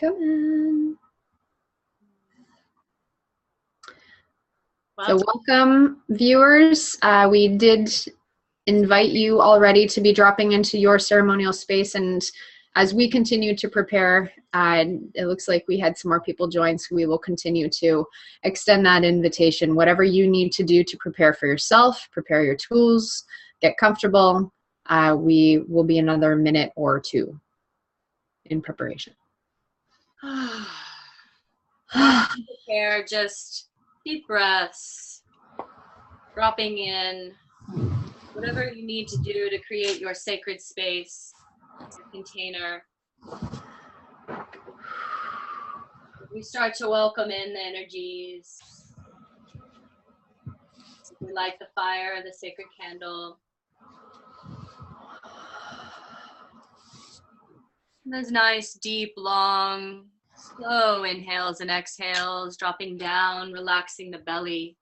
Come on. Well, so welcome, viewers. We did invite you already to be dropping into your ceremonial space, and as we continue to prepare, it looks like we had some more people join, so we will continue to extend that invitation. Whatever you need to do to prepare for yourself, prepare your tools, get comfortable, we will be another minute or two in preparation. prepare, just deep breaths, dropping in, whatever you need to do to create your sacred space, your container. We start to welcome in the energies. We light the fire, the sacred candle. And those nice, deep, long, slow inhales and exhales, dropping down, relaxing the belly.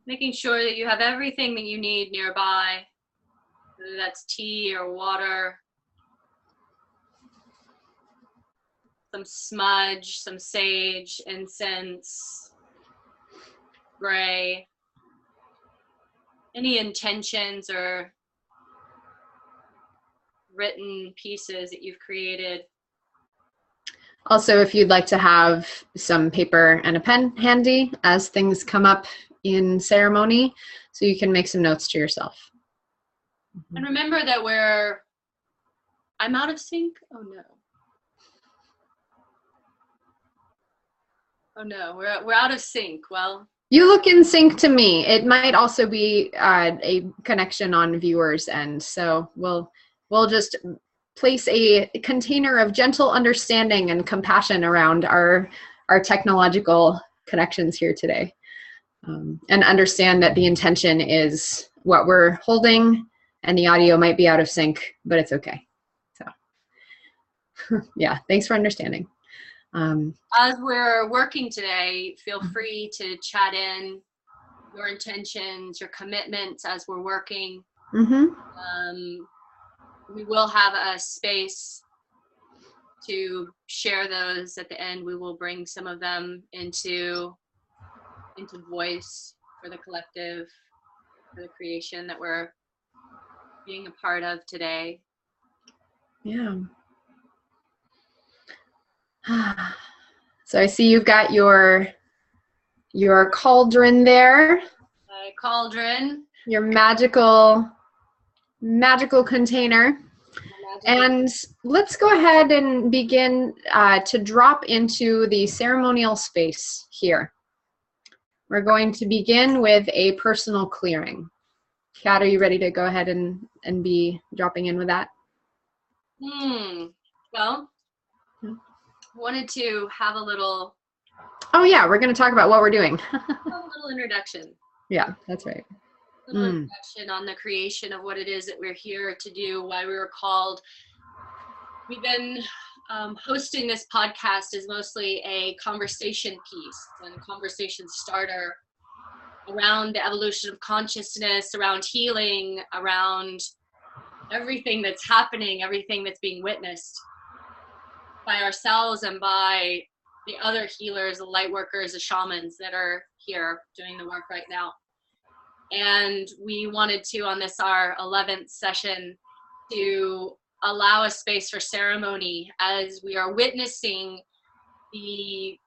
Making sure that you have everything that you need nearby, whether that's tea or water, some smudge, some sage, incense, gray, any intentions or written pieces that you've created. Also, if you'd like to have some paper and a pen handy as things come up in ceremony, so you can make some notes to yourself. And remember that I'm out of sync? Oh no. Oh no, we're out of sync. Well, you look in sync to me. It might also be a connection on viewers' end, so we'll just place a container of gentle understanding and compassion around our technological connections here today, and understand that the intention is what we're holding, and the audio might be out of sync, but it's okay. So yeah, thanks for understanding. As we're working today, feel free to chat in your intentions, your commitments as we're working. We will have a space to share those at the end. We will bring some of them into voice for the collective, for the creation that we're being a part of today. Yeah. So I see you've got your cauldron there. Cauldron. Your magical container. And let's go ahead and begin to drop into the ceremonial space here. We're going to begin with a personal clearing. Kat, are you ready to go ahead and be dropping in with that? Well, wanted to have a little... Oh yeah, we're going to talk about what we're doing. A little introduction. Yeah, that's right. A little introduction on the creation of what it is that we're here to do, why we were called. We've been hosting this podcast is mostly a conversation piece and a conversation starter around the evolution of consciousness, around healing, around everything that's happening, everything that's being witnessed by ourselves and by the other healers, the light workers, the shamans that are here doing the work right now. And we wanted to, on this, our 11th session, to allow a space for ceremony as we are witnessing the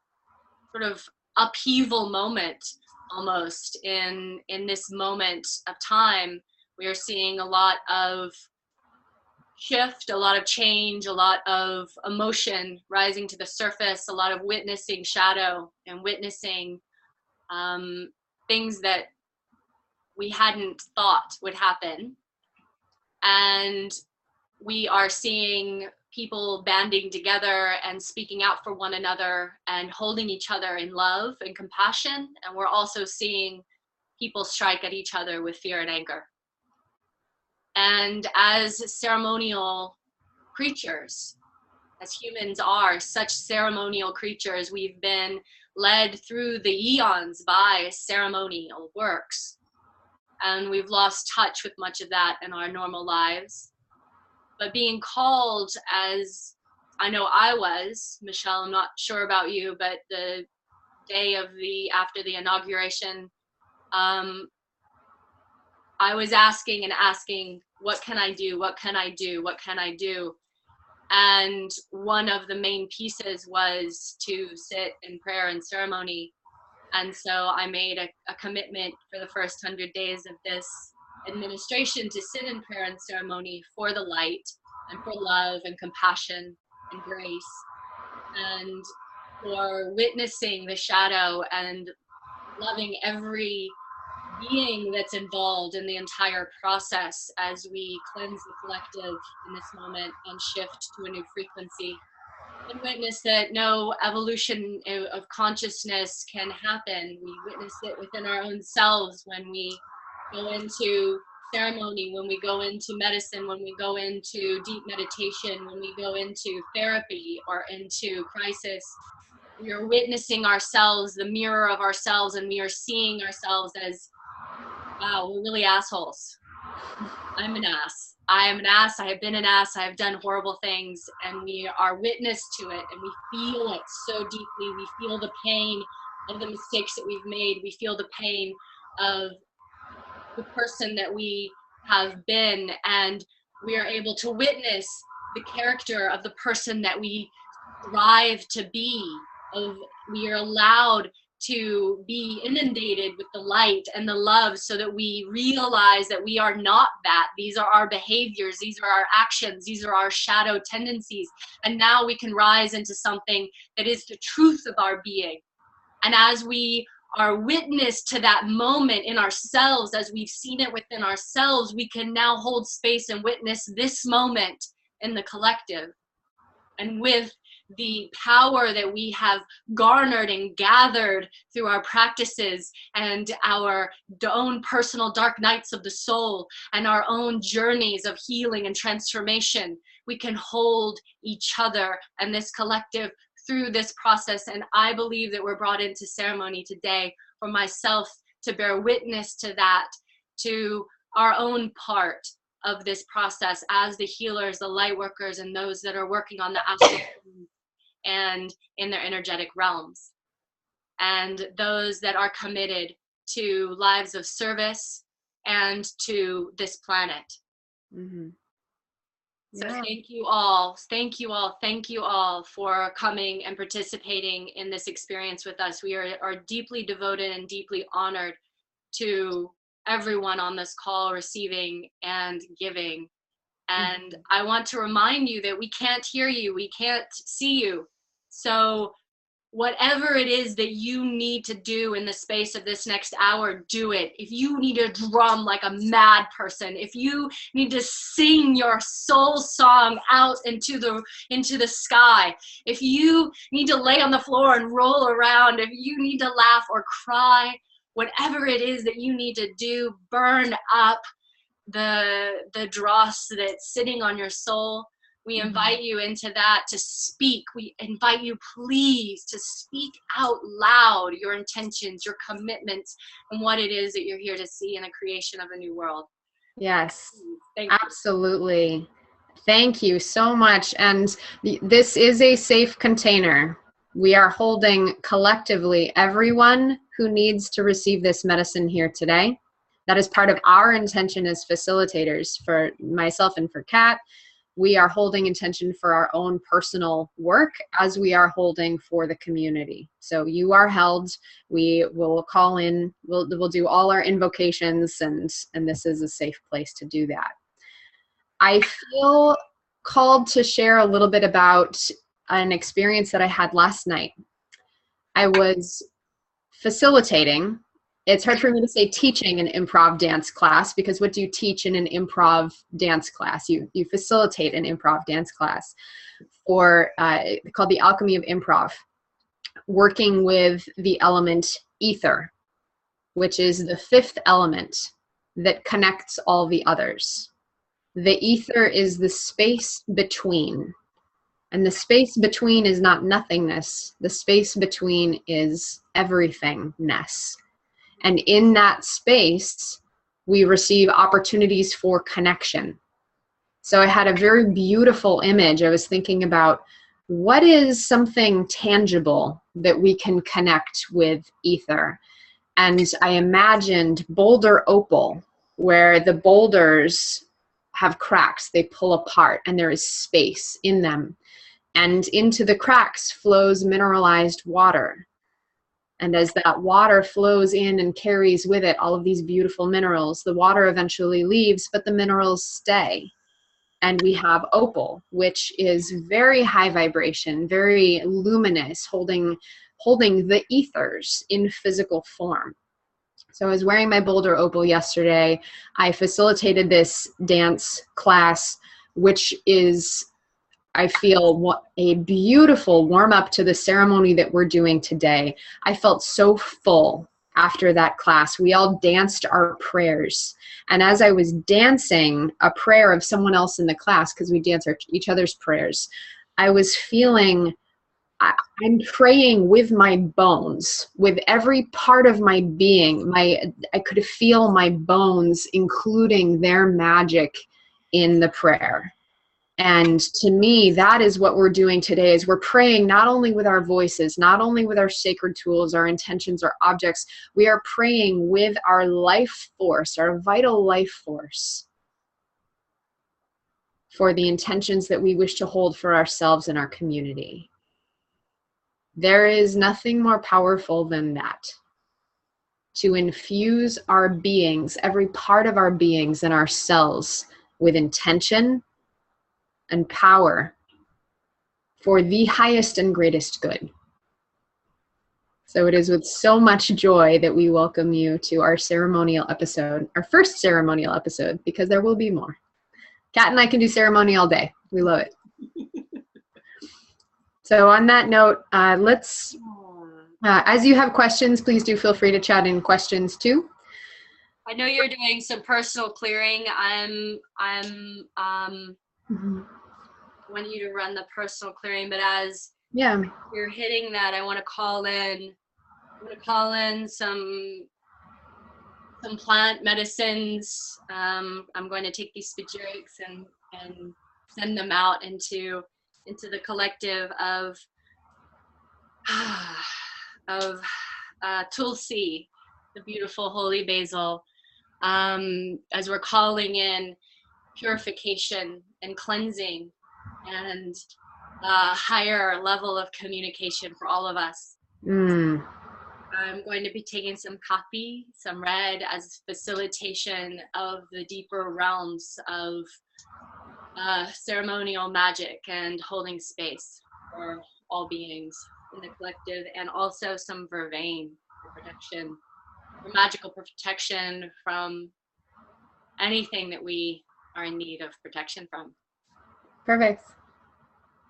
sort of upheaval moment almost in this moment of time. We are seeing a lot of shift, a lot of change, a lot of emotion rising to the surface, a lot of witnessing shadow and witnessing things that we hadn't thought would happen. And we are seeing people banding together and speaking out for one another and holding each other in love and compassion. And we're also seeing people strike at each other with fear and anger. And as ceremonial creatures, as humans are such ceremonial creatures. We've been led through the eons by ceremonial works, and we've lost touch with much of that in our normal lives. But being called, as I know I was, Michelle, I'm not sure about you, but the day of after the inauguration, I was asking and asking, what can I do? What can I do? What can I do? And one of the main pieces was to sit in prayer and ceremony. And so I made a commitment for the first 100 days of this administration to sit in prayer and ceremony for the light and for love and compassion and grace, and for witnessing the shadow and loving every being that's involved in the entire process as we cleanse the collective in this moment and shift to a new frequency, and witness that no evolution of consciousness can happen. We witness it within our own selves when we go into ceremony, when we go into medicine, when we go into deep meditation, when we go into therapy or into crisis. We are witnessing ourselves, the mirror of ourselves, and we are seeing ourselves as, wow, we're really assholes. I'm an ass. I am an ass. I have been an ass. I have done horrible things, and we are witness to it, and we feel it so deeply. We feel the pain of the mistakes that we've made. We feel the pain of the person that we have been, and we are able to witness the character of the person that we strive to be. We are allowed to be inundated with the light and the love so that we realize that we are not that. These are our behaviors, these are our actions, these are our shadow tendencies. And now we can rise into something that is the truth of our being. And as we are witness to that moment in ourselves, as we've seen it within ourselves, we can now hold space and witness this moment in the collective. And with the power that we have garnered and gathered through our practices and our own personal dark nights of the soul and our own journeys of healing and transformation, we can hold each other and this collective through this process. And I believe that we're brought into ceremony today for myself to bear witness to that, to our own part of this process as the healers, the light workers, and those that are working on the astral and in their energetic realms, and those that are committed to lives of service and to this planet. Mm-hmm. So yeah. thank you all. Thank you all. Thank you all for coming and participating in this experience with us. We are deeply devoted and deeply honored to everyone on this call receiving and giving. And I want to remind you that we can't hear you, we can't see you. So whatever it is that you need to do in the space of this next hour, do it. If you need to drum like a mad person, if you need to sing your soul song out into the sky, if you need to lay on the floor and roll around, if you need to laugh or cry, whatever it is that you need to do, burn up the dross that's sitting on your soul. We invite you into that, to speak. We invite you, please, to speak out loud your intentions, your commitments, and what it is that you're here to see in a creation of a new world. Yes, Thank you. absolutely. Thank you so much. And this is a safe container. We are holding collectively everyone who needs to receive this medicine here today. That is part of our intention as facilitators. For myself and for Kat, we are holding intention for our own personal work as we are holding for the community. So you are held. We will call in. We'll do all our invocations, and this is a safe place to do that. I feel called to share a little bit about an experience that I had last night. I was facilitating. It's hard for me to say teaching an improv dance class, because what do you teach in an improv dance class? You facilitate an improv dance class for called the Alchemy of Improv, working with the element ether, which is the fifth element that connects all the others. The ether is the space between. And the space between is not nothingness. The space between is everythingness. And in that space, we receive opportunities for connection. So I had a very beautiful image. I was thinking about, what is something tangible that we can connect with ether? And I imagined boulder opal, where the boulders have cracks, they pull apart, and there is space in them. And into the cracks flows mineralized water. And as that water flows in and carries with it all of these beautiful minerals, the water eventually leaves, but the minerals stay. And we have opal, which is very high vibration, very luminous, holding the ethers in physical form. So I was wearing my boulder opal yesterday. I facilitated this dance class, which is, I feel, a beautiful warm up to the ceremony that we're doing today. I felt so full after that class. We all danced our prayers. And as I was dancing a prayer of someone else in the class, because we dance each other's prayers, I was feeling, I'm praying with my bones, with every part of my being. I could feel my bones including their magic in the prayer. And to me, that is what we're doing today, is we're praying not only with our voices, not only with our sacred tools, our intentions, our objects, we are praying with our life force, our vital life force, for the intentions that we wish to hold for ourselves and our community. There is nothing more powerful than that. To infuse our beings, every part of our beings and our cells, with intention and power for the highest and greatest good. So it is with so much joy that we welcome you to our ceremonial episode, our first ceremonial episode, because there will be more. Kat and I can do ceremony all day. We love it. So on that note, as you have questions, please do feel free to chat in questions too. I know you're doing some personal clearing. I'm want you to run the personal clearing, but as you're hitting that, I want to call in some plant medicines. I'm going to take these spagyrics and send them out into the collective of Tulsi, the beautiful holy basil, as we're calling in purification and cleansing and a higher level of communication for all of us. I'm going to be taking some copy, some red, as facilitation of the deeper realms of ceremonial magic and holding space for all beings in the collective, and also some vervain for protection, for magical protection from anything that we are in need of protection from. Perfect.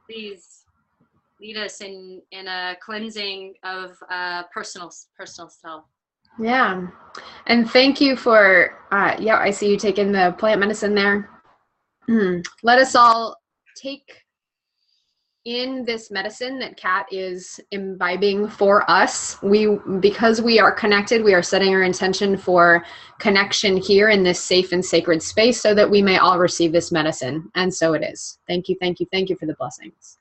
Please lead us in a cleansing of personal self. Yeah. And thank you for, I see you taking the plant medicine there. Let us all take in this medicine that Kat is imbibing for us. Because we are connected, we are setting our intention for connection here in this safe and sacred space so that we may all receive this medicine. And so it is. Thank you, thank you, thank you for the blessings.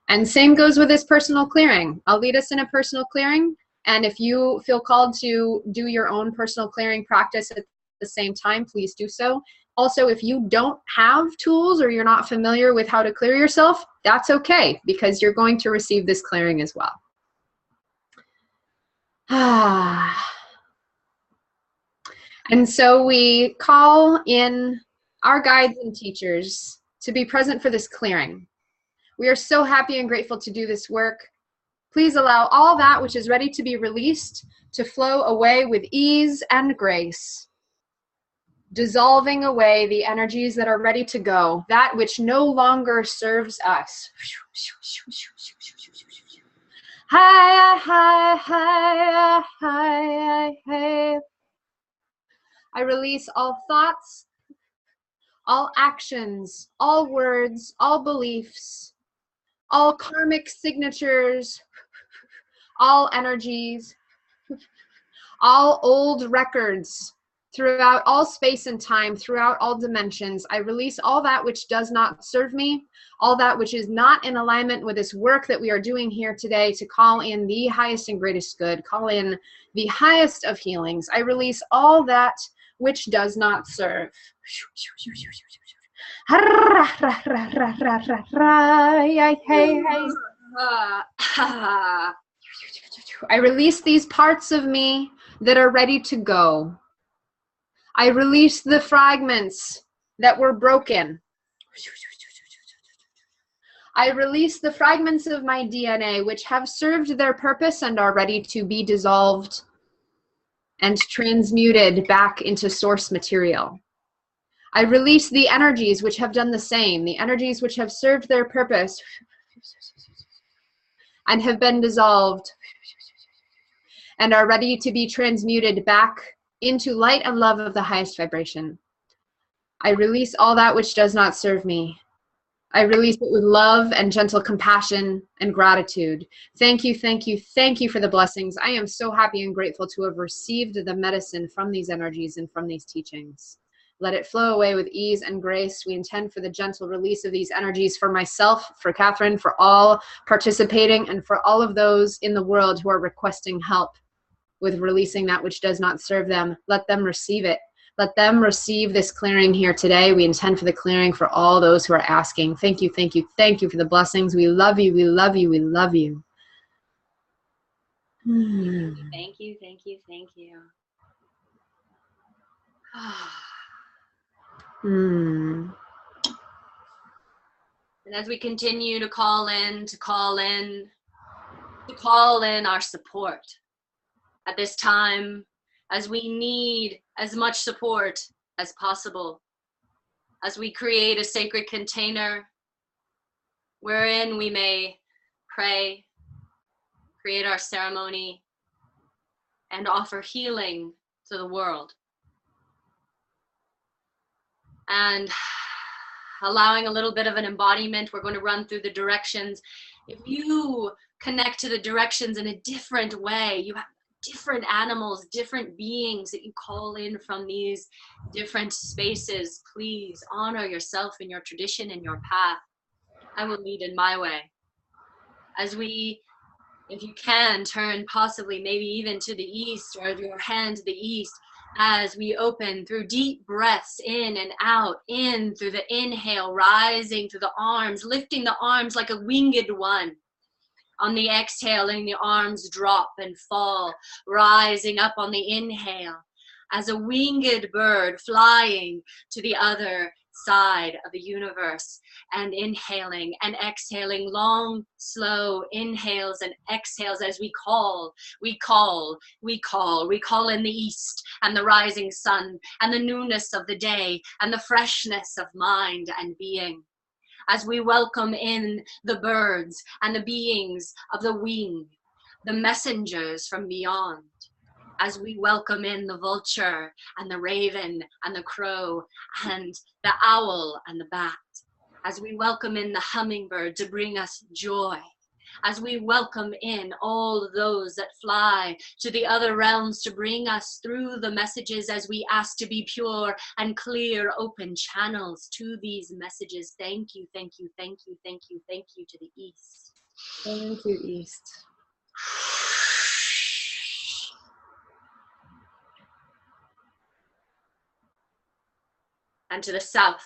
And same goes with this personal clearing. I'll lead us in a personal clearing. And if you feel called to do your own personal clearing practice at the same time, please do so. Also, if you don't have tools or you're not familiar with how to clear yourself, that's okay, because you're going to receive this clearing as well. And so we call in our guides and teachers to be present for this clearing. We are so happy and grateful to do this work. Please allow all that which is ready to be released to flow away with ease and grace, dissolving away the energies that are ready to go, that which no longer serves us. Hi, hi, hi, hi, hi. I release all thoughts, all actions, all words, all beliefs, all karmic signatures, all energies, all old records throughout all space and time, throughout all dimensions. I release all that which does not serve me, all that which is not in alignment with this work that we are doing here today to call in the highest and greatest good, call in the highest of healings. I release all that which does not serve. I release these parts of me that are ready to go. I release the fragments that were broken. I release the fragments of my DNA which have served their purpose and are ready to be dissolved and transmuted back into source material. I release the energies which have done the same, the energies which have served their purpose and have been dissolved and are ready to be transmuted back into light and love of the highest vibration. I release all that which does not serve me. I release it with love and gentle compassion and gratitude. Thank you, thank you, thank you for the blessings. I am so happy and grateful to have received the medicine from these energies and from these teachings. Let it flow away with ease and grace. We intend for the gentle release of these energies for myself, for Katherine, for all participating, and for all of those in the world who are requesting help with releasing that which does not serve them. Let them receive it. Let them receive this clearing here today. We intend for the clearing for all those who are asking. Thank you, thank you, thank you for the blessings. We love you, we love you, we love you. Thank you, thank you, thank you. And as we continue to call in our support at this time, as we need as much support as possible, as we create a sacred container wherein we may pray, create our ceremony, and offer healing to the world. And allowing a little bit of an embodiment, we're going to run through the directions. If you connect to the directions in a different way, you have different animals, different beings that you call in from these different spaces, please honor yourself in your tradition and your path. I will lead in my way. As we, if you can, turn possibly maybe even to the east, or your hand to the east, as we open through deep breaths in and out, in through the inhale, rising through the arms, lifting the arms like a winged one. On the exhale, letting the arms drop and fall, rising up on the inhale as a winged bird flying to the other side of the universe, and inhaling and exhaling, long, slow inhales and exhales as we call in the east and the rising sun and the newness of the day and the freshness of mind and being. As we welcome in the birds and the beings of the wing, the messengers from beyond. As we welcome in the vulture and the raven and the crow and the owl and the bat. As we welcome in the hummingbird to bring us joy. As we welcome in all those that fly to the other realms to bring us through the messages, as we ask to be pure and clear, open channels to these messages. Thank you, thank you, thank you, thank you, thank you to the east. Thank you, east. And to the south.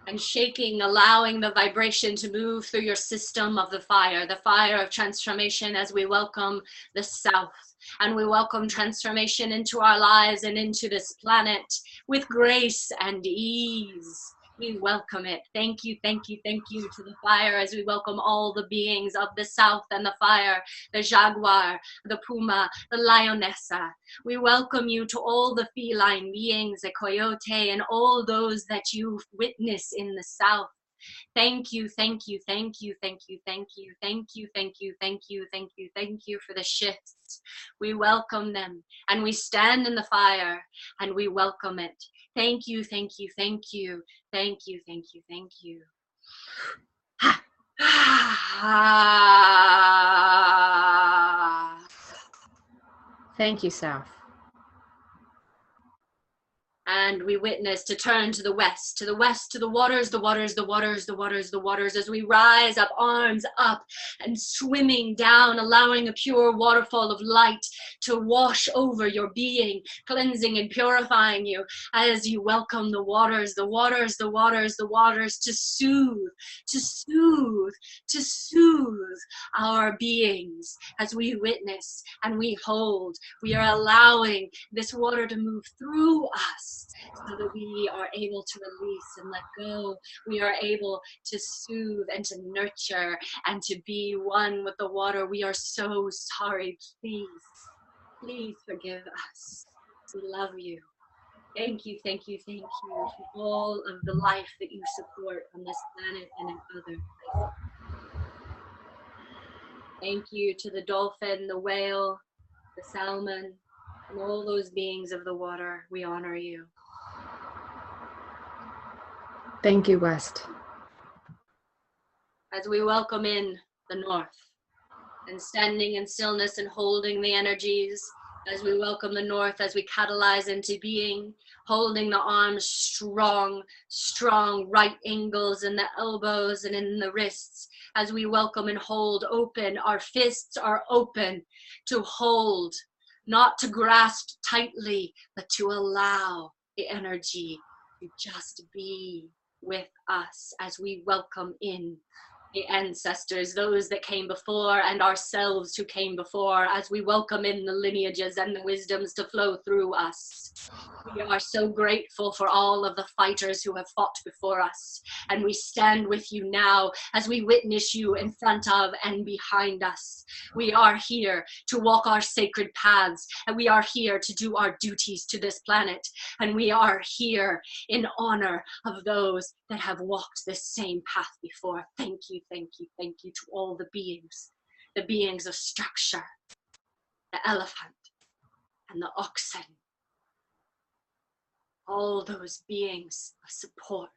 And shaking, allowing the vibration to move through your system of the fire of transformation, as we welcome the south. And we welcome transformation into our lives and into this planet with grace and ease. We welcome it. Thank you, thank you, thank you to the fire, as we welcome all the beings of the south and the fire, the jaguar, the puma, the lionessa. We welcome you to all the feline beings, the coyote, and all those that you witness in the south. Thank you, thank you, thank you, thank you, thank you, thank you, thank you, thank you, thank you, thank you for the shifts. We welcome them, and we stand in the fire, and we welcome it. Thank you, thank you, thank you, thank you, thank you, thank you. Thank you, South. And we witness to turn to the west, to the west, to the waters, the waters, the waters, the waters, the waters, as we rise up, arms up and swimming down, allowing a pure waterfall of light to wash over your being, cleansing and purifying you as you welcome the waters, the waters, the waters, the waters to soothe, to soothe, to soothe our beings as we witness and we hold. We are allowing this water to move through us, so that we are able to release and let go. We are able to soothe and to nurture and to be one with the water. We are so sorry. Please, please forgive us. We love you. Thank you, thank you, thank you for all of the life that you support on this planet and in other places. Thank you to the dolphin, the whale, the salmon, and all those beings of the water. We honor you. Thank you, West. As we welcome in the north and standing in stillness and holding the energies, as we welcome the north, as we catalyze into being, holding the arms strong, strong, right angles in the elbows and in the wrists, as we welcome and hold open. Our fists are open to hold, not to grasp tightly, but to allow the energy to just be with us as we welcome in the ancestors, those that came before, and ourselves who came before, as we welcome in the lineages and the wisdoms to flow through us. We are so grateful for all of the fighters who have fought before us, and we stand with you now as we witness you in front of and behind us. We are here to walk our sacred paths, and we are here to do our duties to this planet, and we are here in honor of those that have walked this same path before. Thank you, thank you, thank you to all the beings of structure, the elephant and the oxen, all those beings of support.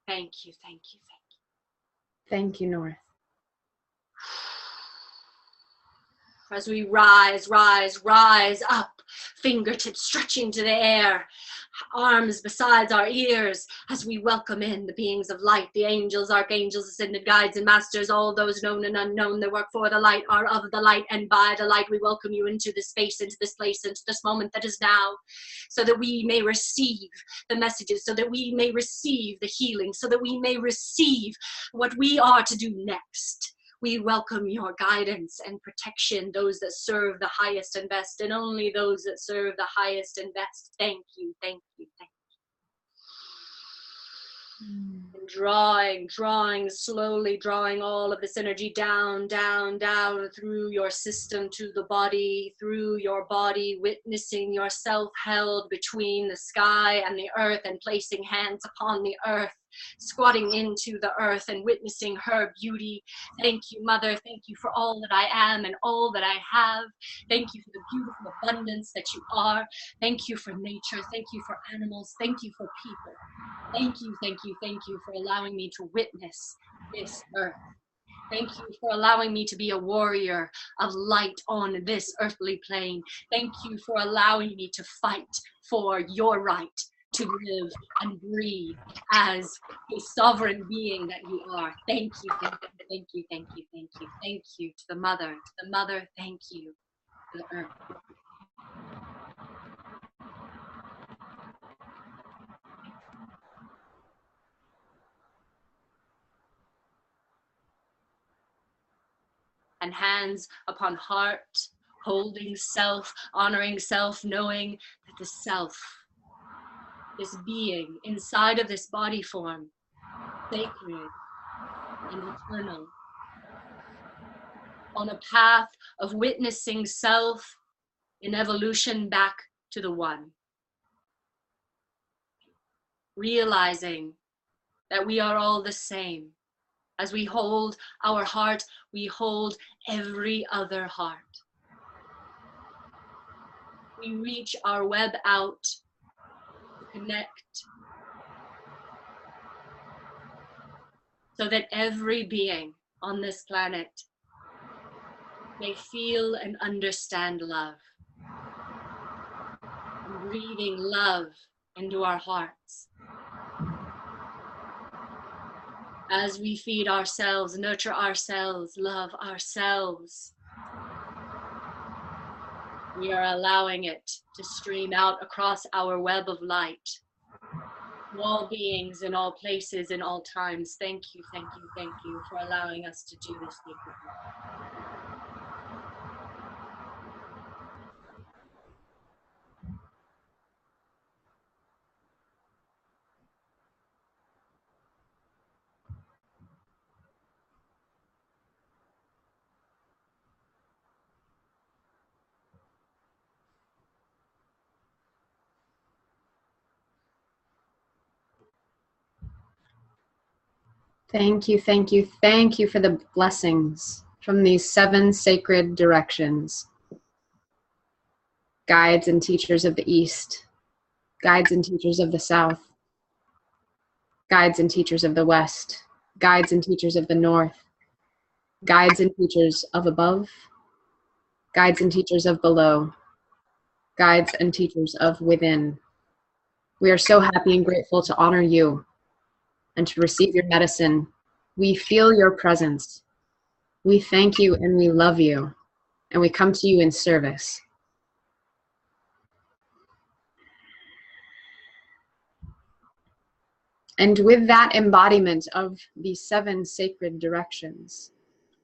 Thank you, thank you, thank you. Thank you, North. As we rise, rise, rise up, fingertips stretching to the air, arms beside our ears, as we welcome in the beings of light, the angels, archangels, ascended guides, and masters, all those known and unknown that work for the light, are of the light, and by the light we welcome you into this space, into this place, into this moment that is now, so that we may receive the messages, so that we may receive the healing, so that we may receive what we are to do next. We welcome your guidance and protection, those that serve the highest and best, and only those that serve the highest and best. Thank you, thank you, thank you. And drawing, slowly drawing all of this energy down, down, down through your system to the body, through your body, witnessing yourself held between the sky and the earth and placing hands upon the earth, squatting into the earth and witnessing her beauty. Thank you, Mother. Thank you for all that I am and all that I have. Thank you for the beautiful abundance that you are. Thank you for nature. Thank you for animals. Thank you for people. Thank you, thank you, thank you for allowing me to witness this earth. Thank you for allowing me to be a warrior of light on this earthly plane. Thank you for allowing me to fight for your right to live and breathe as a sovereign being that you are. Thank you, thank you, thank you, thank you, thank you, thank you to the mother, thank you to the earth. And hands upon heart, holding self, honoring self, knowing that the self, this being inside of this body form, sacred and eternal, on a path of witnessing self in evolution back to the one. Realizing that we are all the same. As we hold our heart, we hold every other heart. We reach our web out to connect so that every being on this planet may feel and understand love. Breathing love into our hearts. As we feed ourselves, nurture ourselves, love ourselves, we are allowing it to stream out across our web of light. All beings in all places, in all times, thank you, thank you, thank you for allowing us to do this sacred work. Thank you, thank you, thank you for the blessings from these 7 sacred directions. Guides and teachers of the East, guides and teachers of the South, guides and teachers of the West, guides and teachers of the North, guides and teachers of above, guides and teachers of below, guides and teachers of within. We are so happy and grateful to honor you and to receive your medicine. We feel your presence. We thank you and we love you, and we come to you in service. And with that embodiment of these 7 sacred directions,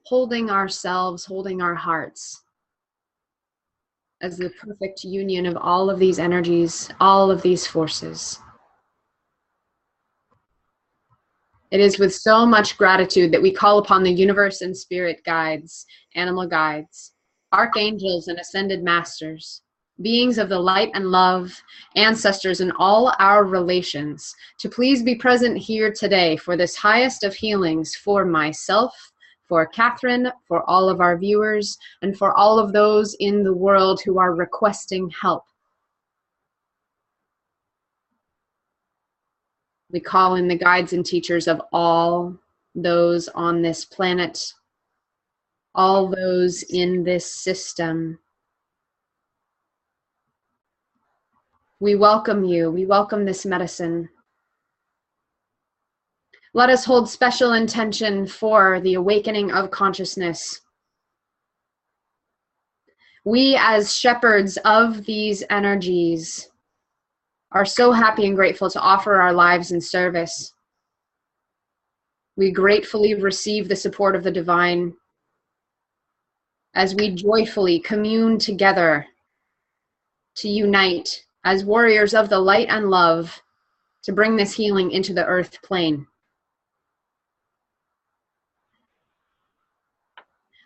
holding ourselves, holding our hearts as the perfect union of all of these energies, all of these forces. It is with so much gratitude that we call upon the universe and spirit guides, animal guides, archangels and ascended masters, beings of the light and love, ancestors and all our relations, to please be present here today for this highest of healings for myself, for Katherine, for all of our viewers, and for all of those in the world who are requesting help. We call in the guides and teachers of all those on this planet, all those in this system. We welcome you. We welcome this medicine. Let us hold special intention for the awakening of consciousness. We, as shepherds of these energies, are so happy and grateful to offer our lives in service. We gratefully receive the support of the divine as we joyfully commune together to unite as warriors of the light and love to bring this healing into the earth plane.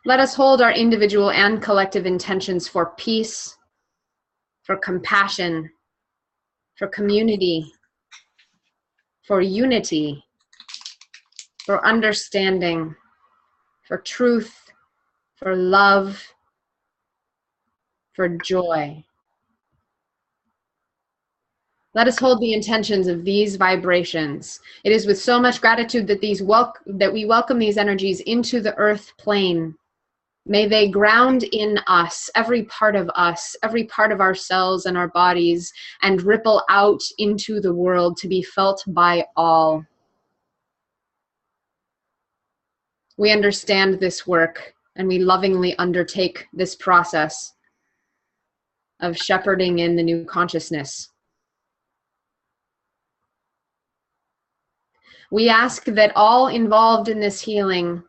Let us hold our individual and collective intentions for peace, for compassion, for community, for unity, for understanding, for truth, for love, for joy. Let us hold the intentions of these vibrations. It is with so much gratitude that we welcome these energies into the earth plane. May they ground in us, every part of our cells and our bodies, and ripple out into the world to be felt by all. We understand this work, and we lovingly undertake this process of shepherding in the new consciousness. We ask that all involved in this healing,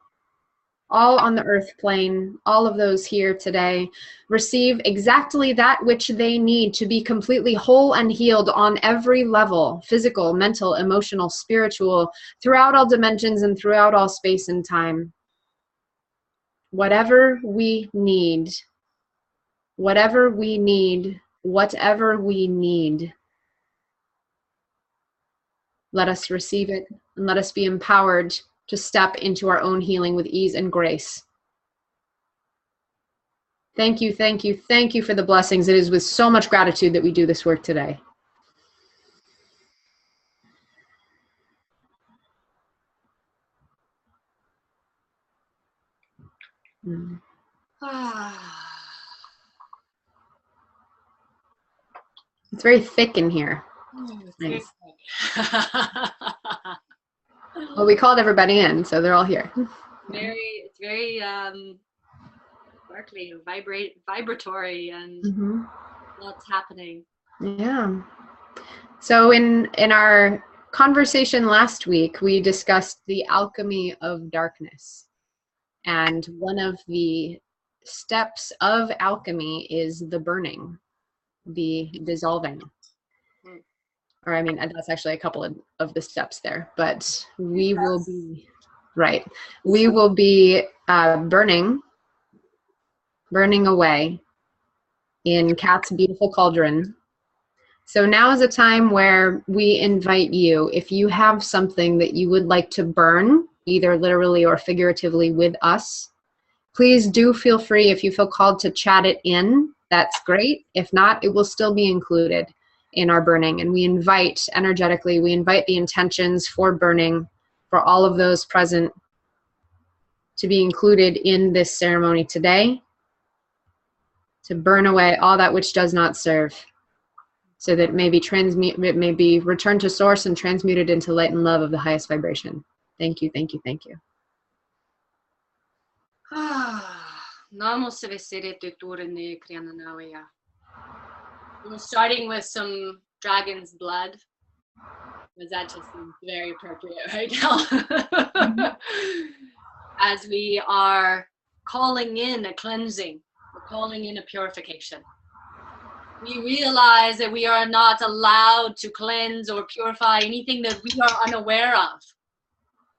all on the earth plane, all of those here today, receive exactly that which they need to be completely whole and healed on every level, physical, mental, emotional, spiritual, throughout all dimensions and throughout all space and time. Whatever we need, whatever we need, whatever we need, let us receive it and let us be empowered to step into our own healing with ease and grace. Thank you, thank you, thank you for the blessings. It is with so much gratitude that we do this work today. Mm. It's very thick in here. Nice. Well, we called everybody in, so they're all here. It's very sparkly, vibratory, and lots happening. Yeah. So in our conversation last week, we discussed the alchemy of darkness. And one of the steps of alchemy is the burning, the dissolving. Or I mean, that's actually a couple of the steps there, but we will be, right, we will be burning away in Kat's beautiful cauldron. So now is a time where we invite you, if you have something that you would like to burn, either literally or figuratively with us, please do feel free. If you feel called to chat it in, that's great. If not, it will still be included in our burning. And we invite, energetically, we invite the intentions for burning for all of those present to be included in this ceremony today, to burn away all that which does not serve, so that it may be returned to source and transmuted into light and love of the highest vibration. Thank you, thank you, thank you. We're starting with some dragon's blood, because that just seems very appropriate right now. As we are calling in a cleansing, we're calling in a purification. We realize that we are not allowed to cleanse or purify anything that we are unaware of.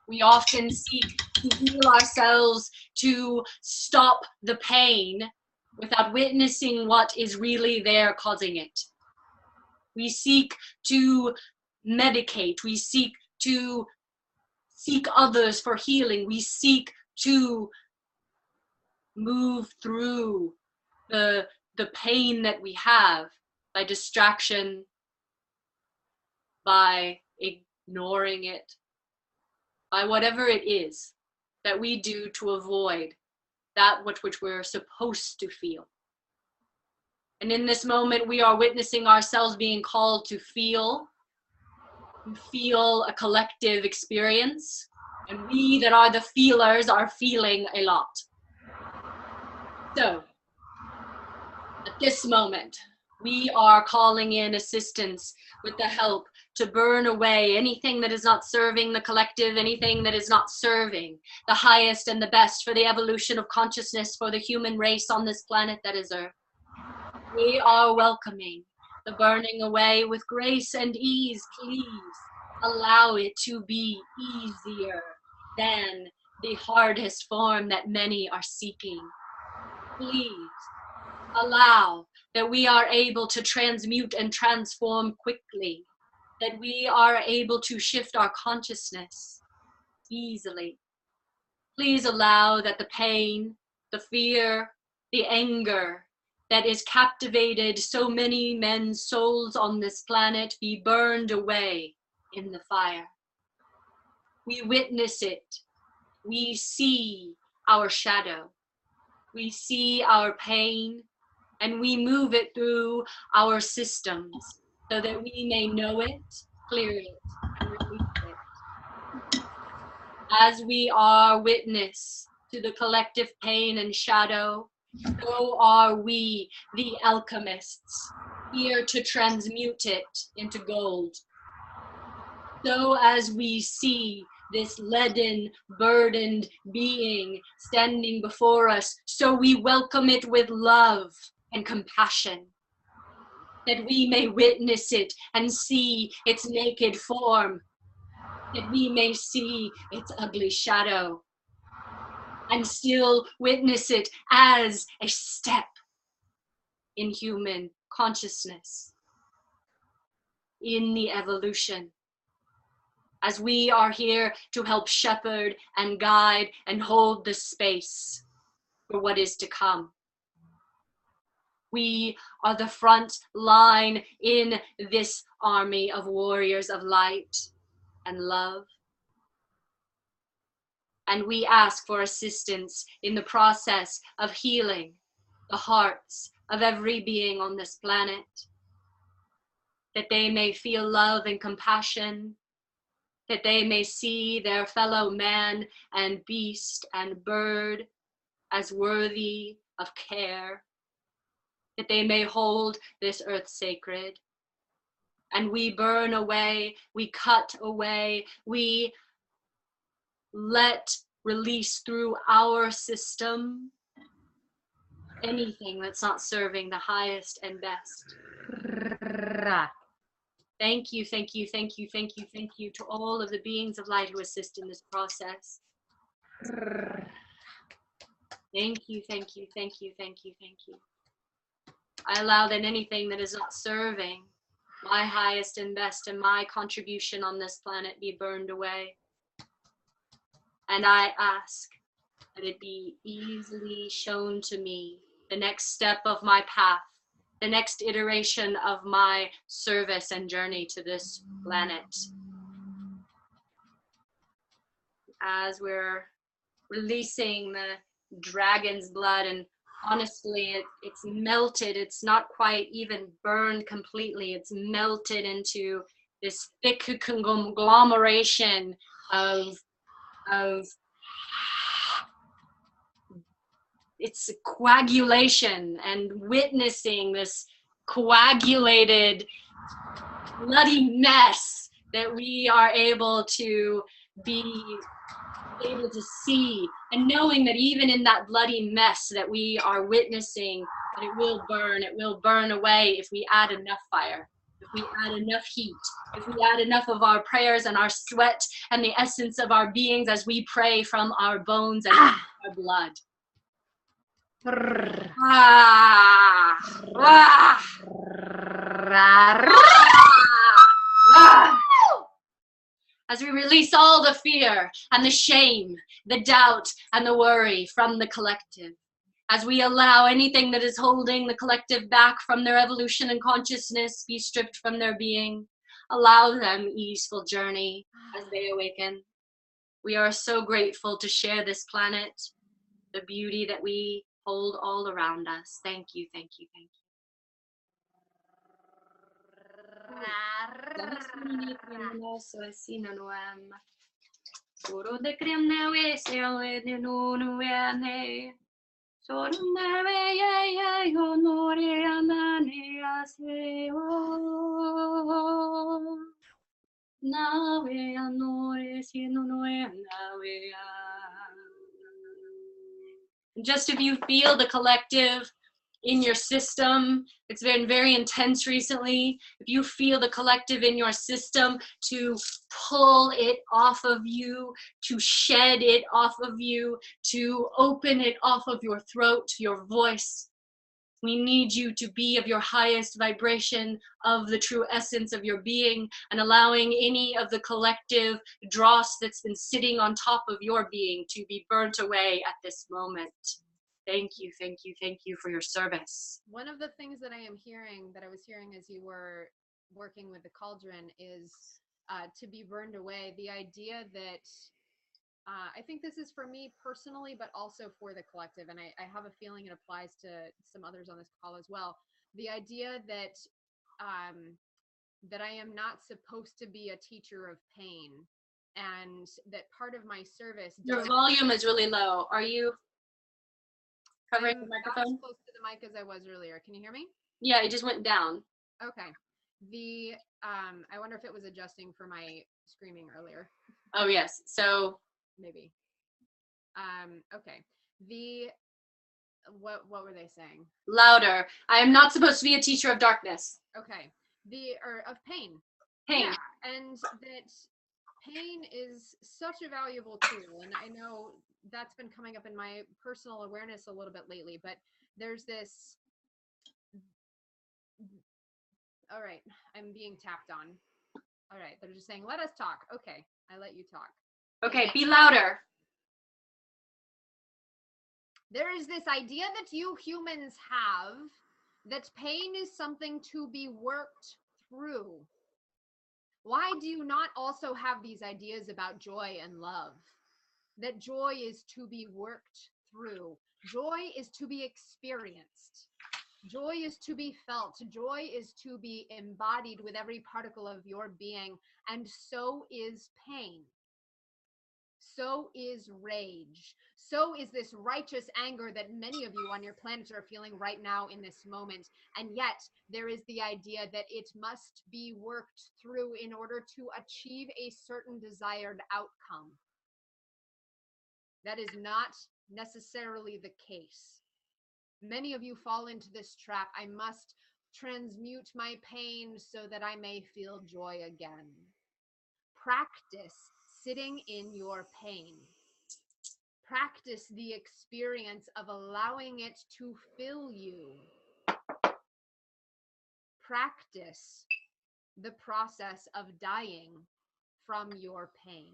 We often seek to heal ourselves, to stop the pain without witnessing what is really there causing it. We seek to medicate. We seek to seek others for healing. We seek to move through the pain that we have by distraction, by ignoring it, by whatever it is that we do to avoid that which we're supposed to feel. And in this moment, we are witnessing ourselves being called to feel a collective experience. And we that are the feelers are feeling a lot. So, at this moment, we are calling in assistance with the help to burn away anything that is not serving the collective, anything that is not serving the highest and the best for the evolution of consciousness for the human race on this planet that is Earth. We are welcoming the burning away with grace and ease. Please allow it to be easier than the hardest form that many are seeking. Please allow that we are able to transmute and transform quickly, that we are able to shift our consciousness easily. Please allow that the pain, the fear, the anger that is captivated so many men's souls on this planet be burned away in the fire. We witness it. We see our shadow. We see our pain, and we move it through our systems so that we may know it, clear it, and release it. As we are witness to the collective pain and shadow, so are we, the alchemists, here to transmute it into gold. So as we see this leaden, burdened being standing before us, so we welcome it with love and compassion, that we may witness it and see its naked form, that we may see its ugly shadow, and still witness it as a step in human consciousness, in the evolution. As we are here to help shepherd and guide and hold the space for what is to come. We are the front line in this army of warriors of light and love. And we ask for assistance in the process of healing the hearts of every being on this planet, that they may feel love and compassion, that they may see their fellow man and beast and bird as worthy of care, that they may hold this earth sacred. And we burn away, we cut away, we let release through our system anything that's not serving the highest and best. Thank you, thank you, thank you, thank you, thank you to all of the beings of light who assist in this process. Thank you, thank you, thank you, thank you, thank you. I allow that anything that is not serving my highest and best and my contribution on this planet be burned away. And I ask that it be easily shown to me the next step of my path, the next iteration of my service and journey to this planet. As we're releasing the dragon's blood, and honestly, it's melted. It's not quite even burned completely. It's melted into this thick conglomeration of it's coagulation, and witnessing this coagulated bloody mess that we are able to see, and knowing that even in that bloody mess that we are witnessing, that it will burn away if we add enough fire, if we add enough heat, if we add enough of our prayers and our sweat and the essence of our beings as we pray from our bones and our blood. As we release all the fear and the shame, the doubt and the worry from the collective, as we allow anything that is holding the collective back from their evolution and consciousness be stripped from their being, allow them easeful journey as they awaken. We are so grateful to share this planet, the beauty that we hold all around us. Thank you, thank you, thank Just if you feel the collective in your system, it's been very intense recently. If you feel the collective in your system, to pull it off of you, to shed it off of you, to open it off of your throat, your voice. We need you to be of your highest vibration, of the true essence of your being, and allowing any of the collective dross that's been sitting on top of your being to be burnt away at this moment. Thank you, thank you, thank you for your service. One of the things that I am hearing, that I was hearing as you were working with the cauldron, is to be burned away. The idea that I think this is for me personally, but also for the collective, and I have a feeling it applies to some others on this call as well. The idea that that I am not supposed to be a teacher of pain, and that part of my service. Your volume is really low. Are you covering the microphone? Not as close to the mic as I was earlier. Can you hear me? Yeah, it just went down. Okay. The I wonder if it was adjusting for my screaming earlier. Oh yes. So maybe. Okay. The what were they saying? Louder. I am not supposed to be a teacher of darkness. Okay. Or of pain. Pain. Yeah, and that pain is such a valuable tool, and I know that's been coming up in my personal awareness a little bit lately, but there's this. All right, I'm being tapped on. All right, they're just saying, let us talk. Okay, I let you talk. Okay, be louder. There is this idea that you humans have that pain is something to be worked through. Why do you not also have these ideas about joy and love? that joy is to be worked through. Joy is to be experienced. Joy is to be felt. Joy is to be embodied with every particle of your being. And so is pain. So is rage. So is this righteous anger that many of you on your planet are feeling right now in this moment. And yet there is the idea that it must be worked through in order to achieve a certain desired outcome. That is not necessarily the case. Many of you fall into this trap. I must transmute my pain so that I may feel joy again. Practice sitting in your pain. Practice the experience of allowing it to fill you. Practice the process of dying from your pain.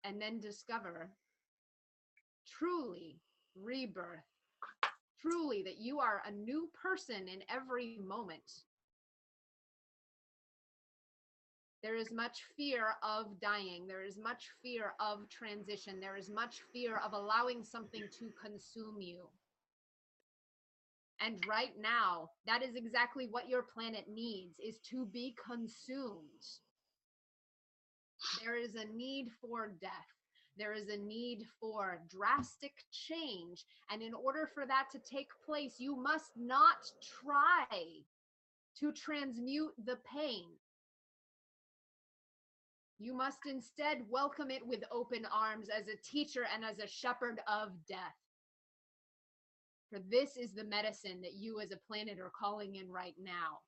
And then discover truly rebirth. Truly that you are a new person in every moment. There is much fear of dying. There is much fear of transition. There is much fear of allowing something to consume you. And right now, that is exactly what your planet needs, is to be consumed. There is a need for death. There is a need for drastic change. And in order for that to take place, you must not try to transmute the pain. You must instead welcome it with open arms as a teacher and as a shepherd of death. For this is the medicine that you as a planet are calling in right now.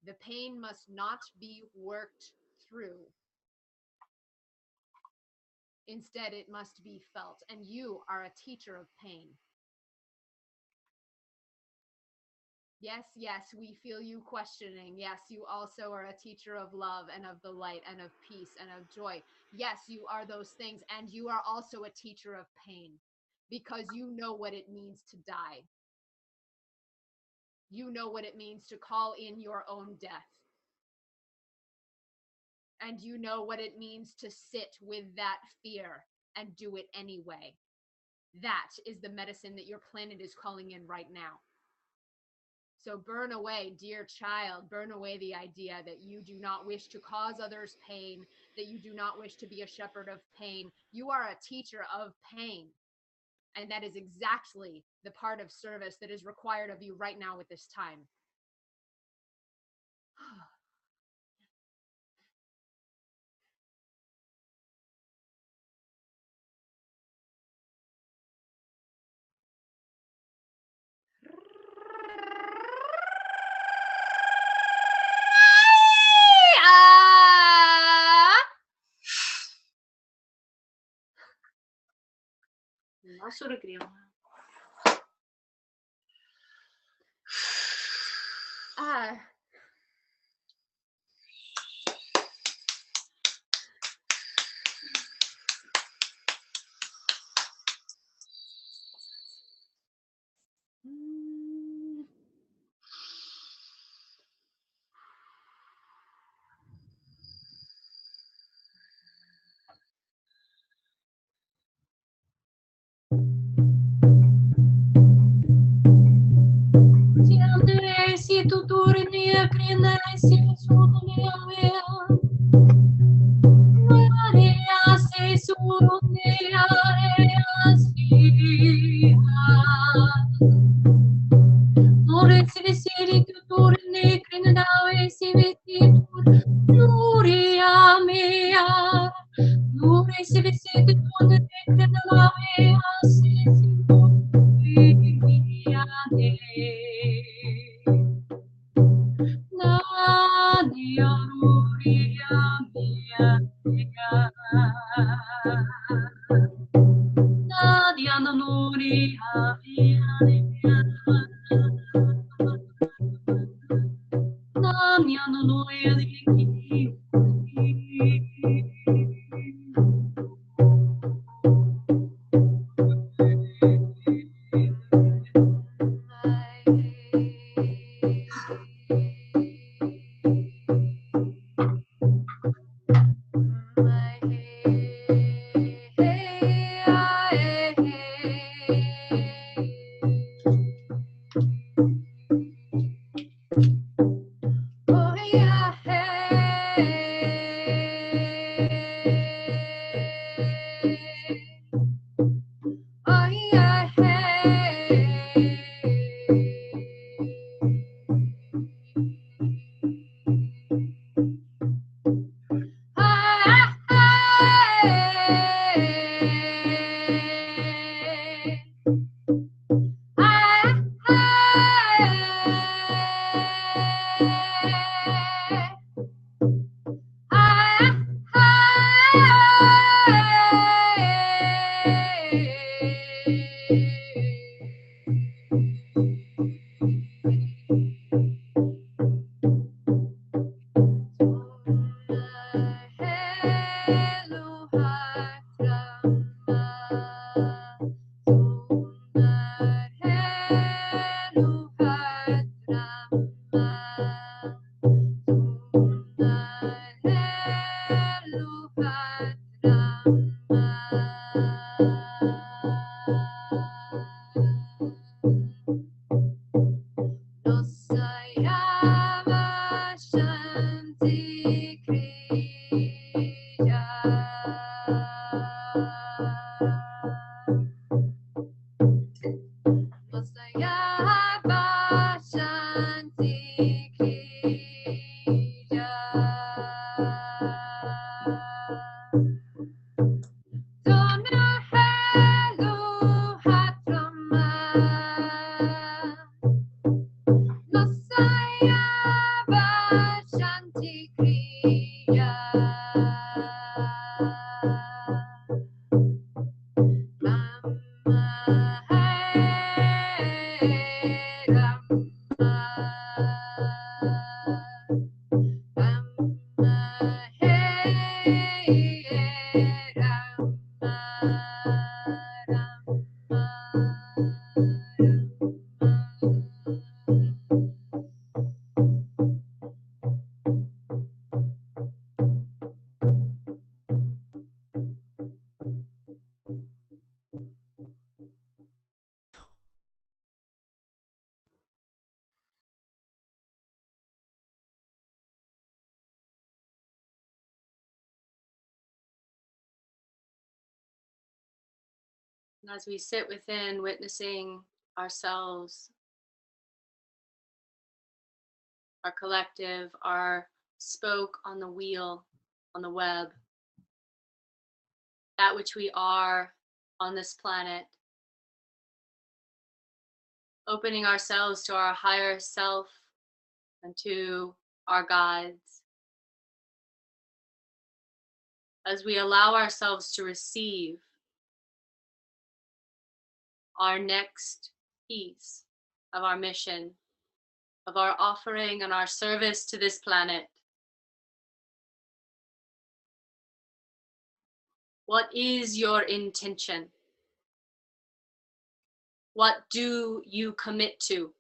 The pain must not be worked through. Instead, it must be felt. And you are a teacher of pain. Yes, yes, we feel you questioning. Yes, you also are a teacher of love and of the light and of peace and of joy. Yes, you are those things. And you are also a teacher of pain because you know what it means to die. You know what it means to call in your own death. And you know what it means to sit with that fear and do it anyway. That is the medicine that your planet is calling in right now. So burn away, dear child, burn away the idea that you do not wish to cause others pain, that you do not wish to be a shepherd of pain. You are a teacher of pain. And that is exactly the part of service that is required of you right now at this time. And as we sit within, witnessing ourselves, our collective, our spoke on the wheel, on the web, that which we are on this planet, opening ourselves to our higher self and to our guides, as we allow ourselves to receive our next piece of our mission, of our offering and our service to this planet. What is your intention? What do you commit to?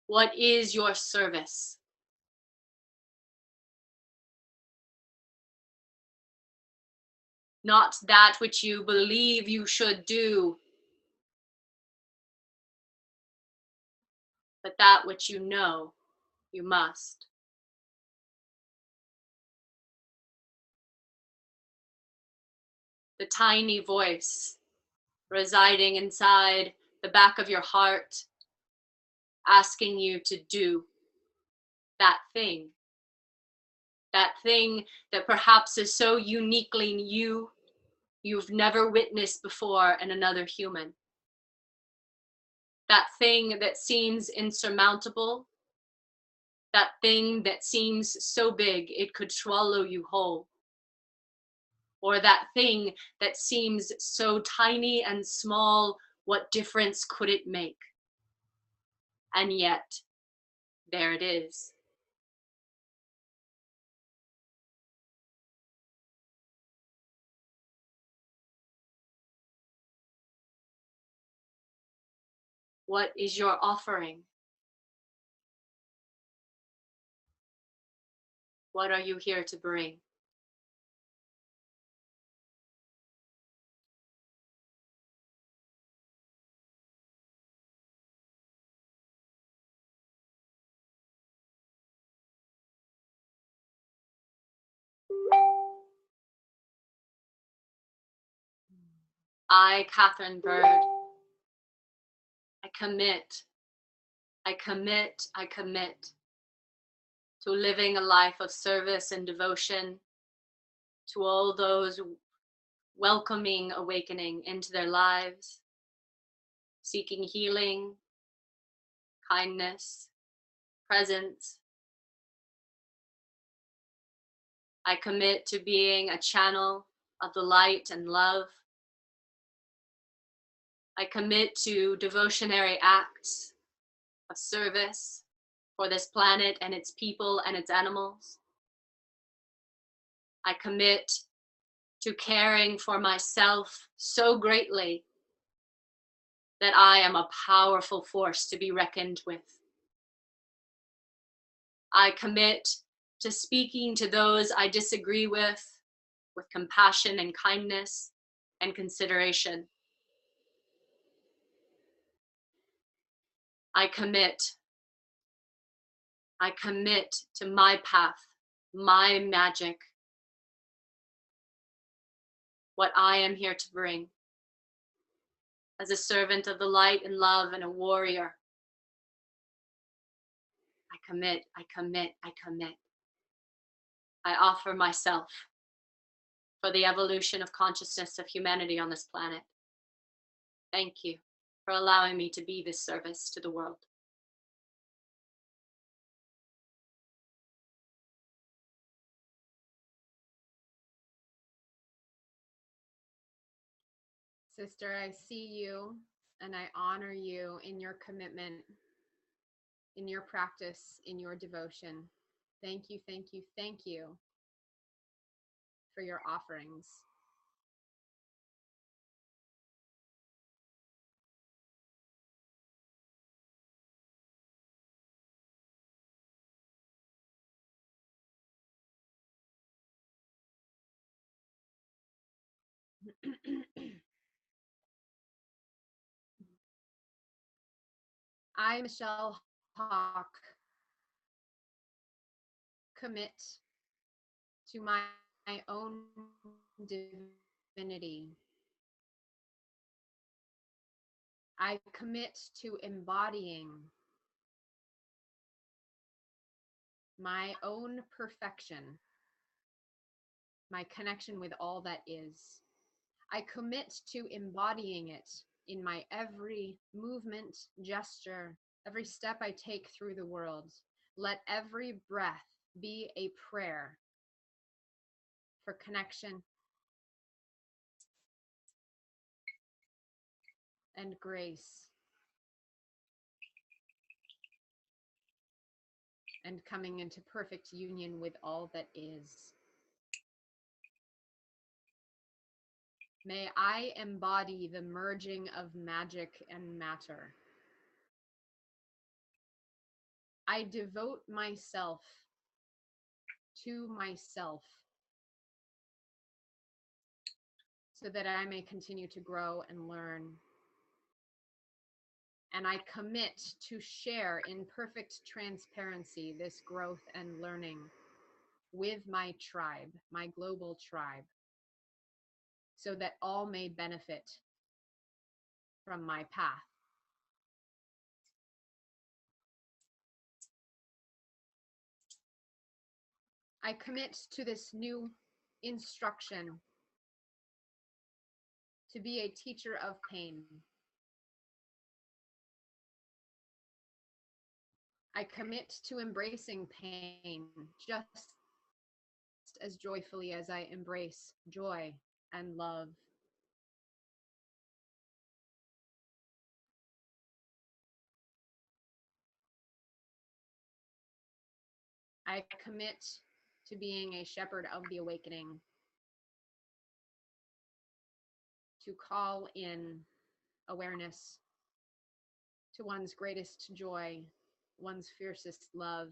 What is your service? Not that which you believe you should do, but that which you know you must. The tiny voice residing inside the back of your heart, asking you to do that thing that perhaps is so uniquely you, you've never witnessed before in another human. That thing that seems insurmountable, that thing that seems so big it could swallow you whole. Or that thing that seems so tiny and small, what difference could it make? And yet, there it is. What is your offering? What are you here to bring? I, Katherine Bird, I commit to living a life of service and devotion to all those welcoming awakening into their lives, seeking healing, kindness, presence. I commit to being a channel of the light and love. I commit to devotionary acts of service for this planet and its people and its animals. I commit to caring for myself so greatly that I am a powerful force to be reckoned with. I commit to speaking to those I disagree with compassion and kindness and consideration. I commit to my path, my magic, what I am here to bring as a servant of the light and love and a warrior. I commit. I offer myself for the evolution of consciousness of humanity on this planet. Thank you for allowing me to be this service to the world. Sister, I see you and I honor you in your commitment, in your practice, in your devotion. Thank you, thank you, thank you. for your offerings. I, Michelle Hawk, commit to my own divinity. I commit to embodying my own perfection, my connection with all that is. I commit to embodying it in my every movement, gesture, every step I take through the world. Let every breath be a prayer for connection and grace and coming into perfect union with all that is. May I embody the merging of magic and matter. I devote myself to myself so that I may continue to grow and learn. And I commit to share in perfect transparency this growth and learning with my tribe, my global tribe, so that all may benefit from my path. I commit to this new instruction to be a teacher of pain. I commit to embracing pain just as joyfully as I embrace joy and love. I commit to being a shepherd of the awakening, to call in awareness to one's greatest joy, one's fiercest love,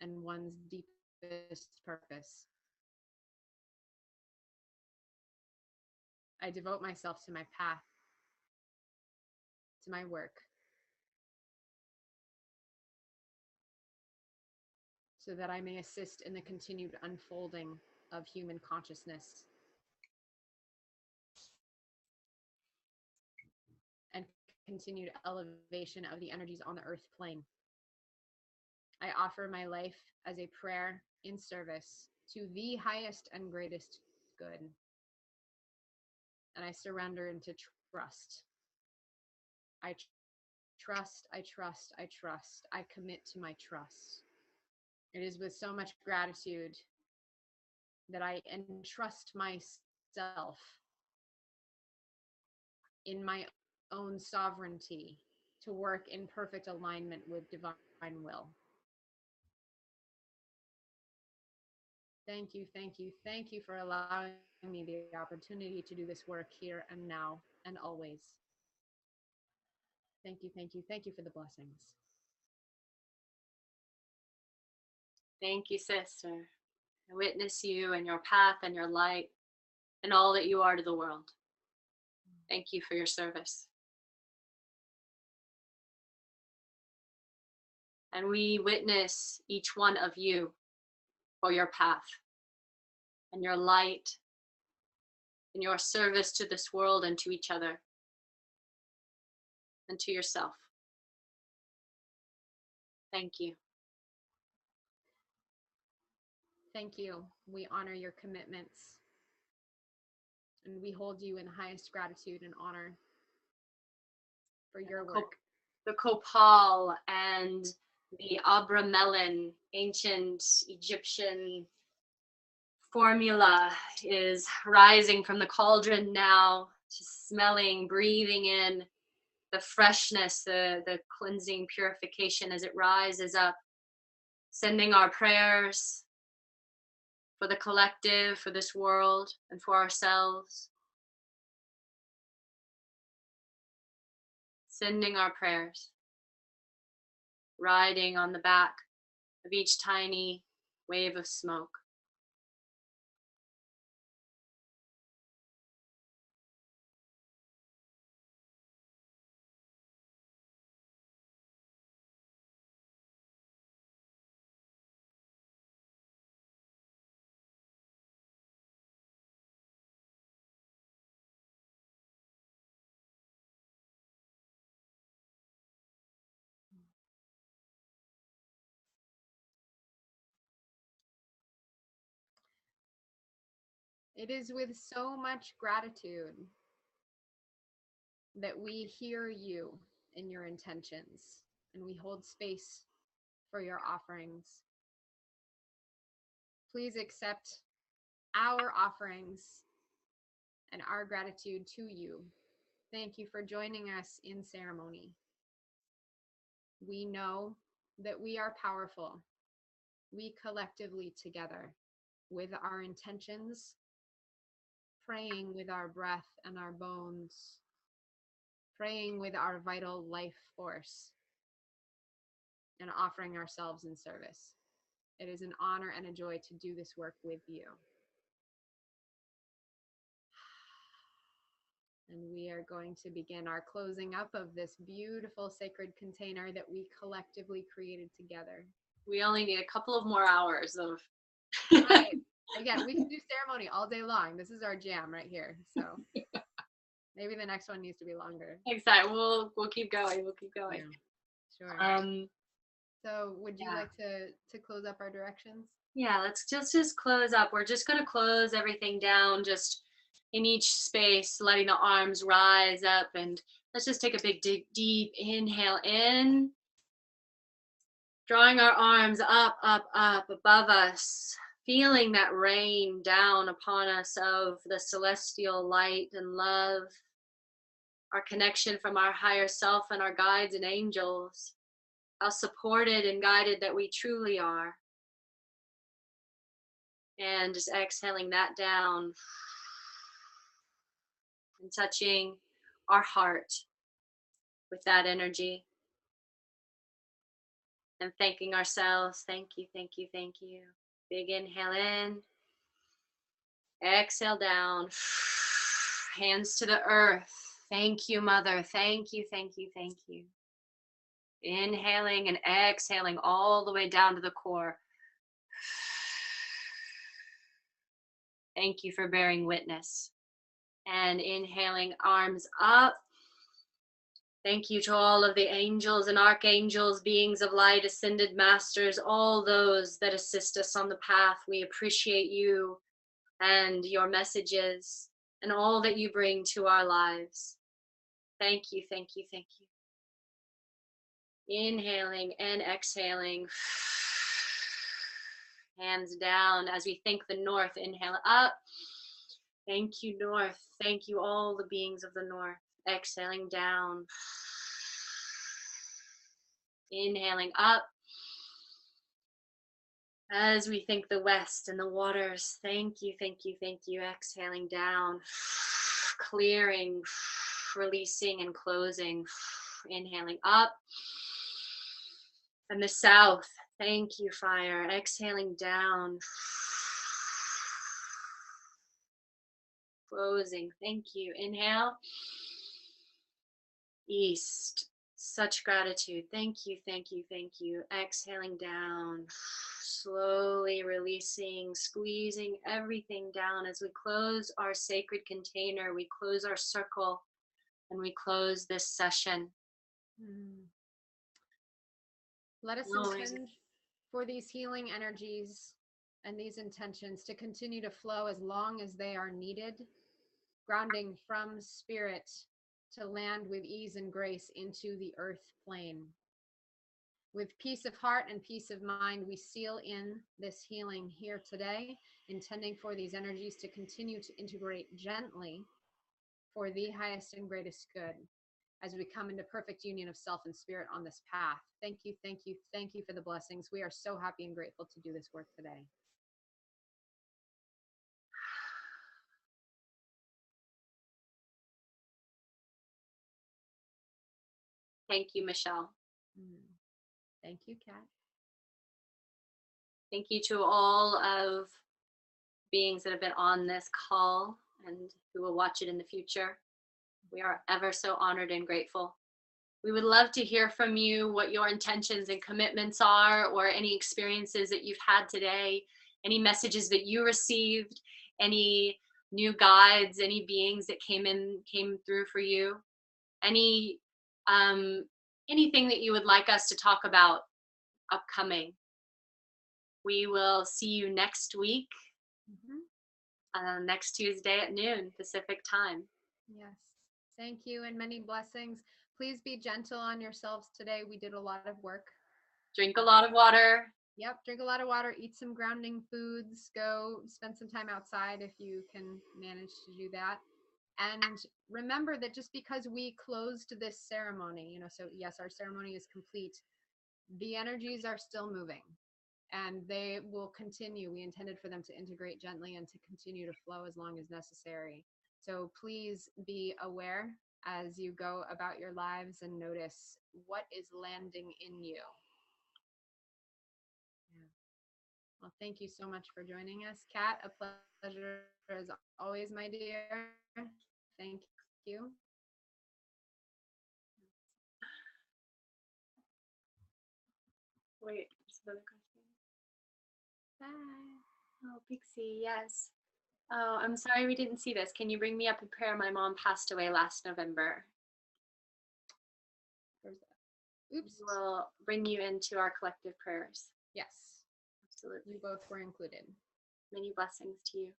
and one's deepest purpose. I devote myself to my path, to my work, so that I may assist in the continued unfolding of human consciousness and continued elevation of the energies on the earth plane. I offer my life as a prayer in service to the highest and greatest good. And I surrender into trust. I trust, I trust, I trust. I commit to my trust. It is with so much gratitude that I entrust myself in my own sovereignty to work in perfect alignment with divine will. Thank you, thank you, thank you for allowing me the opportunity to do this work here and now and always. Thank you, thank you, thank you for the blessings. Thank you, sister. I witness you and your path and your light and all that you are to the world. Thank you for your service. And we witness each one of you for your path and your light and your service to this world and to each other and to yourself. Thank you. Thank you. We honor your commitments and we hold you in highest gratitude and honor for your work. The Kopal and the Abramelin, ancient Egyptian formula, is rising from the cauldron now, just smelling, breathing in the freshness, the cleansing, purification as it rises up, sending our prayers for the collective, for this world, and for ourselves. Sending our prayers, riding on the back of each tiny wave of smoke. It is with so much gratitude that we hear you in your intentions, and we hold space for your offerings. Please accept our offerings and our gratitude to you. Thank you for joining us in ceremony. We know that we are powerful. We collectively together, with our intentions, praying with our breath and our bones, praying with our vital life force, and offering ourselves in service. It is an honor and a joy to do this work with you. And we are going to begin our closing up of this beautiful sacred container that we collectively created together. We only need a couple of more hours of Right. Again, we can do ceremony all day long. This is our jam right here. So maybe the next one needs to be longer. Exactly. We'll keep going. We'll keep going. Yeah, sure. So would you like to close up our directions? Yeah, let's just close up. We're just going to close everything down just in each space, letting the arms rise up, and let's just take a big deep inhale in, drawing our arms up above us, feeling that rain down upon us of the celestial light and love, our connection from our higher self and our guides and angels, how supported and guided that we truly are. And just exhaling that down and touching our heart with that energy and thanking ourselves. Thank you, thank you, thank you. Big inhale in, exhale down, hands to the earth. Thank you, Mother. Thank you, thank you, thank you. Inhaling and exhaling all the way down to the core. Thank you for bearing witness. And inhaling, arms up. Thank you to all of the angels and archangels, beings of light, ascended masters, all those that assist us on the path. We appreciate you and your messages and all that you bring to our lives. Thank you, thank you, thank you. Inhaling and exhaling. Hands down as we thank the North. Inhale up. Thank you, North. Thank you, all the beings of the North. Exhaling down. Inhaling up. As we thank the West and the waters. Thank you, thank you, thank you. Exhaling down. Clearing, releasing and closing. Inhaling up. And the South. Thank you, fire. Exhaling down. Closing. Thank you. Inhale. East. Such gratitude. Thank you, thank you, thank you. Exhaling down. Slowly releasing, squeezing everything down as we close our sacred container. We close our circle and we close this session. Let us intend for these healing energies and these intentions to continue to flow as long as they are needed, grounding from spirit to land with ease and grace into the earth plane. With peace of heart and peace of mind, we seal in this healing here today, intending for these energies to continue to integrate gently for the highest and greatest good as we come into perfect union of self and spirit on this path. Thank you, thank you, thank you for the blessings. We are so happy and grateful to do this work today. Thank you, Michelle. Thank you, Kat. Thank you to all of beings that have been on this call and who will watch it in the future. We are ever so honored and grateful. We would love to hear from you what your intentions and commitments are, or any experiences that you've had today, any messages that you received, any new guides, any beings that came through for you, any anything that you would like us to talk about upcoming. We will see you next week, next Tuesday at noon Pacific time. Yes. Thank you and many blessings. Please be gentle on yourselves today. We did a lot of work. Drink a lot of water. Yep, drink a lot of water, eat some grounding foods, go spend some time outside if you can manage to do that. And remember that just because we closed this ceremony, so yes, our ceremony is complete, the energies are still moving and they will continue. We intended for them to integrate gently and to continue to flow as long as necessary. So please be aware as you go about your lives and notice what is landing in you. Well, thank you so much for joining us, Kat. A pleasure as always, my dear. Thank you. Wait, there's another question. Bye. Oh, Pixie, yes. Oh, I'm sorry we didn't see this. Can you bring me up in prayer? My mom passed away last November. Where's that? Oops. We'll bring you into our collective prayers. Yes. Absolutely. You both were included. Many blessings to you.